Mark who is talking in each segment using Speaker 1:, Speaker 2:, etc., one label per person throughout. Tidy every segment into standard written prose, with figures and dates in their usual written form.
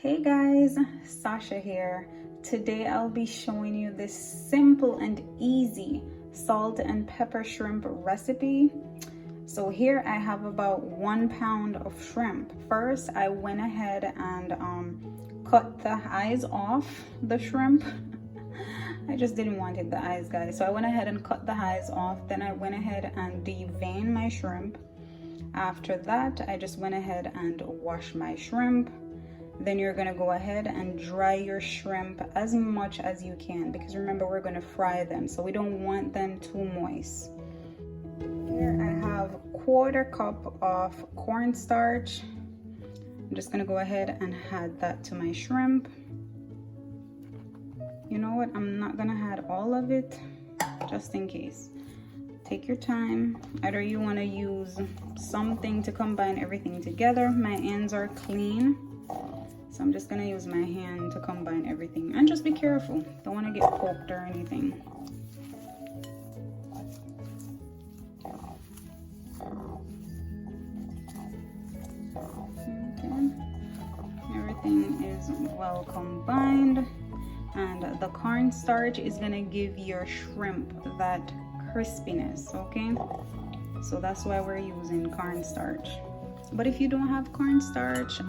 Speaker 1: Hey guys, Sasha here. Today I'll be showing you this simple and easy salt and pepper shrimp recipe. So here I have about 1 pound of shrimp. First I went ahead and cut the eyes off the shrimp. I just didn't want it, the eyes, guys. So I went ahead and cut the eyes off. Then I went ahead and deveined my shrimp. After that, I just went ahead and washed my shrimp. Then you're gonna go ahead and dry your shrimp as much as you can, because remember, we're gonna fry them, so we don't want them too moist. Here I have 1/4 cup of cornstarch. I'm just gonna go ahead and add that to my shrimp. You know what, I'm not gonna add all of it, just in case. Take your time. Either you want to use something to combine everything together. My ends are clean, so I'm just gonna use my hand to combine everything. And just be careful, don't want to get poked or anything. Okay. Everything is well combined, and the cornstarch is gonna give your shrimp that crispiness, okay? So that's why we're using cornstarch. But if you don't have cornstarch,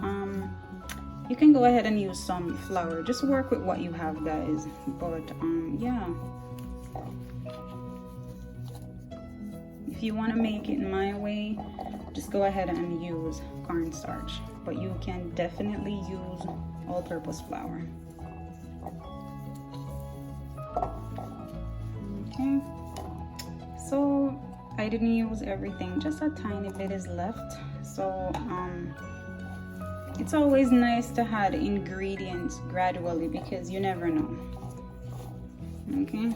Speaker 1: you can go ahead and use some flour. Just work with what you have, guys. But yeah, if you want to make it my way, just go ahead and use cornstarch, but you can definitely use all-purpose flour. Okay, so I didn't use everything, just a tiny bit is left. So it's always nice to add ingredients gradually, because you never know. Okay,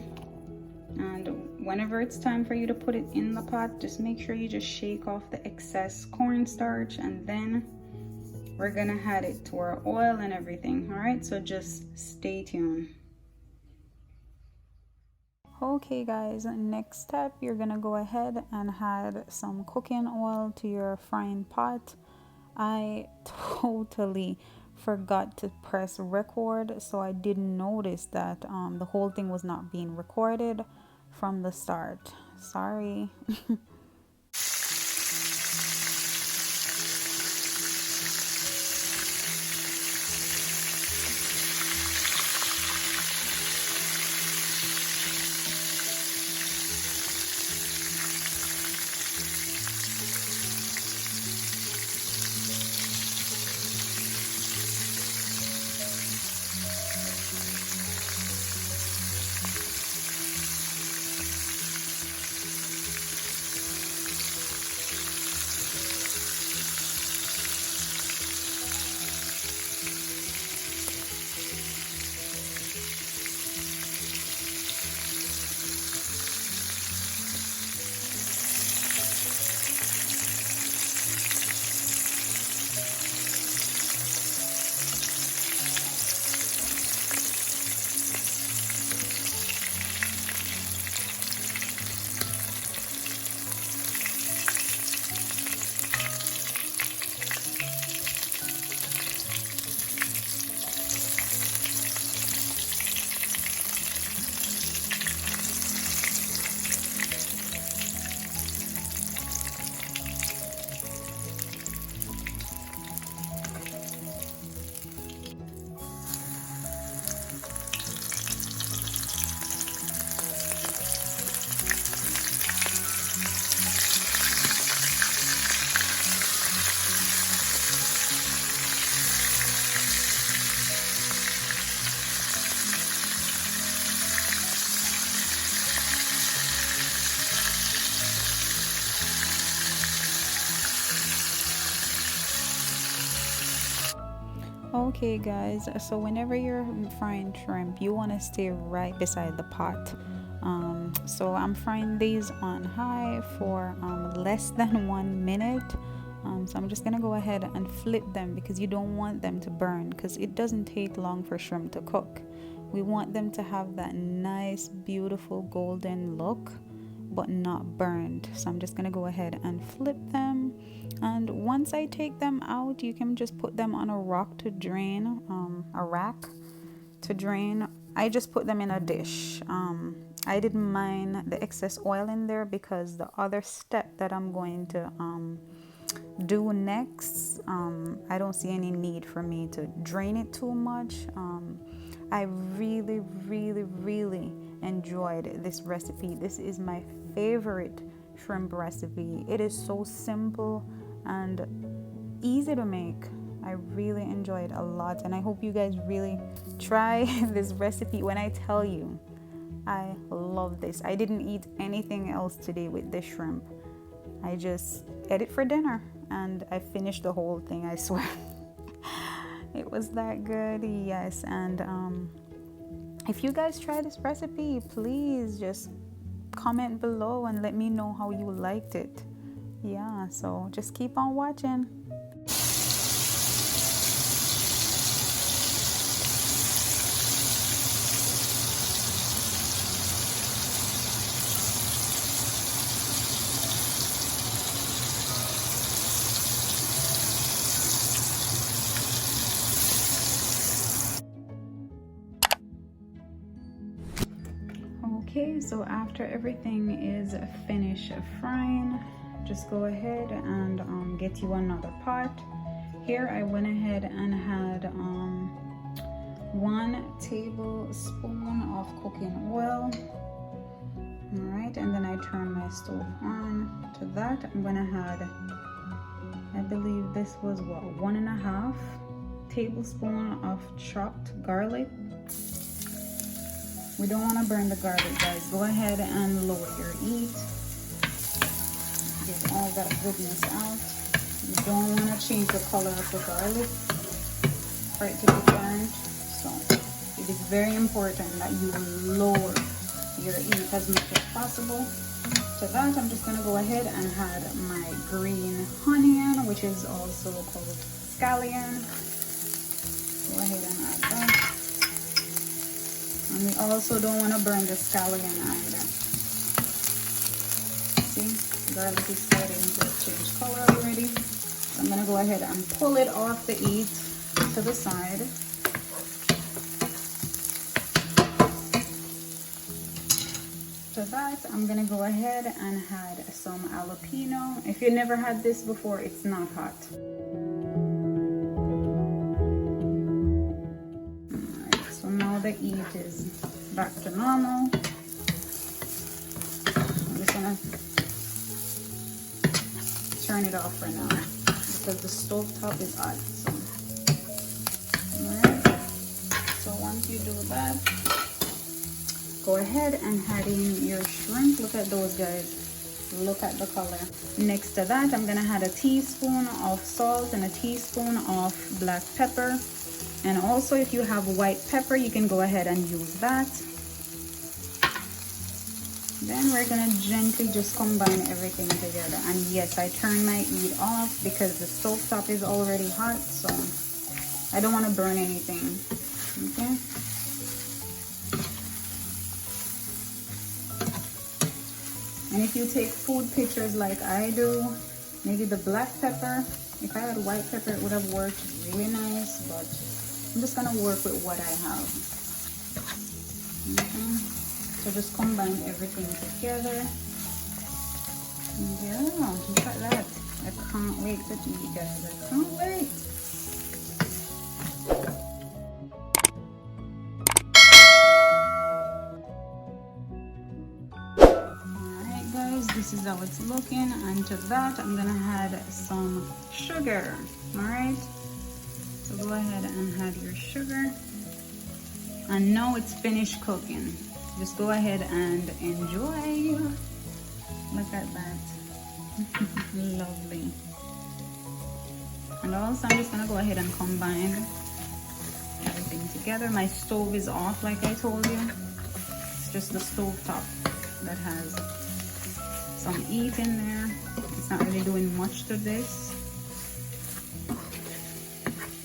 Speaker 1: and whenever it's time for you to put it in the pot, just make sure you just shake off the excess cornstarch, and then we're gonna add it to our oil and everything. All right, so just stay tuned. Okay guys, next step, you're gonna go ahead and add some cooking oil to your frying pot. I totally forgot to press record, so I didn't notice that the whole thing was not being recorded from the start. Sorry. Okay guys, so whenever you're frying shrimp, you want to stay right beside the pot. So I'm frying these on high for less than 1 minute. So I'm just gonna go ahead and flip them, because you don't want them to burn, because it doesn't take long for shrimp to cook. We want them to have that nice beautiful golden look, but not burned. So I'm just gonna go ahead and flip them. And once I take them out, you can just put them on a rack to drain. I just put them in a dish. I didn't mind the excess oil in there because the other step that I'm going to do next, I don't see any need for me to drain it too much. I really enjoyed this recipe. This is my favorite shrimp recipe. It is so simple and easy to make. I really enjoy it a lot, and I hope you guys really try this recipe. When I tell you, I love this. I didn't eat anything else today with this shrimp. I just ate it for dinner and I finished the whole thing, I swear. It was that good, yes. And if you guys try this recipe, please just comment below and let me know how you liked it. Yeah, so just keep on watching. Okay, so after everything is finished frying, just go ahead and get you another pot. Here I went ahead and had 1 tablespoon of cooking oil. All right, and then I turn my stove on. To that, I'm gonna add, I believe this was what, 1.5 tablespoon of chopped garlic. We don't want to burn the garlic, guys. Go ahead and lower your heat. Get all that goodness out. You don't want to change the color of the garlic for it to be burned. So it is very important that you lower your heat as much as possible. To that, I'm just going to go ahead and add my green onion, which is also called scallion. Go ahead and add that. And we also don't want to burn the scallion either. See, garlic is starting to change color already. So I'm going to go ahead and pull it off the heat to the side. To that, I'm going to go ahead and add some jalapeño. If you never had this before, it's not hot. Now the heat is back to normal. I'm just gonna turn it off for now because the stove top is hot. So, alright. So once you do that, go ahead and add in your shrimp. Look at those, guys. Look at the color. Next to that, I'm gonna add a teaspoon of salt and a teaspoon of black pepper. And also, if you have white pepper, you can go ahead and use that. Then we're gonna gently just combine everything together. And yes, I turn my heat off because the stove top is already hot, so I don't want to burn anything. Okay. And if you take food pictures like I do, maybe the black pepper, if I had white pepper, it would have worked really nice, but I'm just gonna work with what I have. Okay. So just combine everything together. Yeah, look at that. I can't wait to eat, guys. I can't wait. Alright guys, this is how it's looking. And to that, I'm gonna add some sugar. Alright. So go ahead and add your sugar. And now it's finished cooking. Just go ahead and enjoy. Look at that. Lovely. And also I'm just gonna go ahead and combine everything together. My stove is off like I told you. It's just the stove top that has some heat in there. It's not really doing much to this.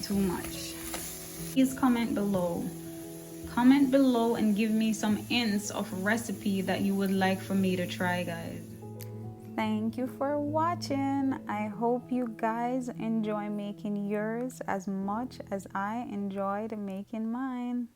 Speaker 1: Too much. Please comment below. Comment below and give me some hints of recipe that you would like for me to try, guys. Thank you for watching. I hope you guys enjoy making yours as much as I enjoyed making mine.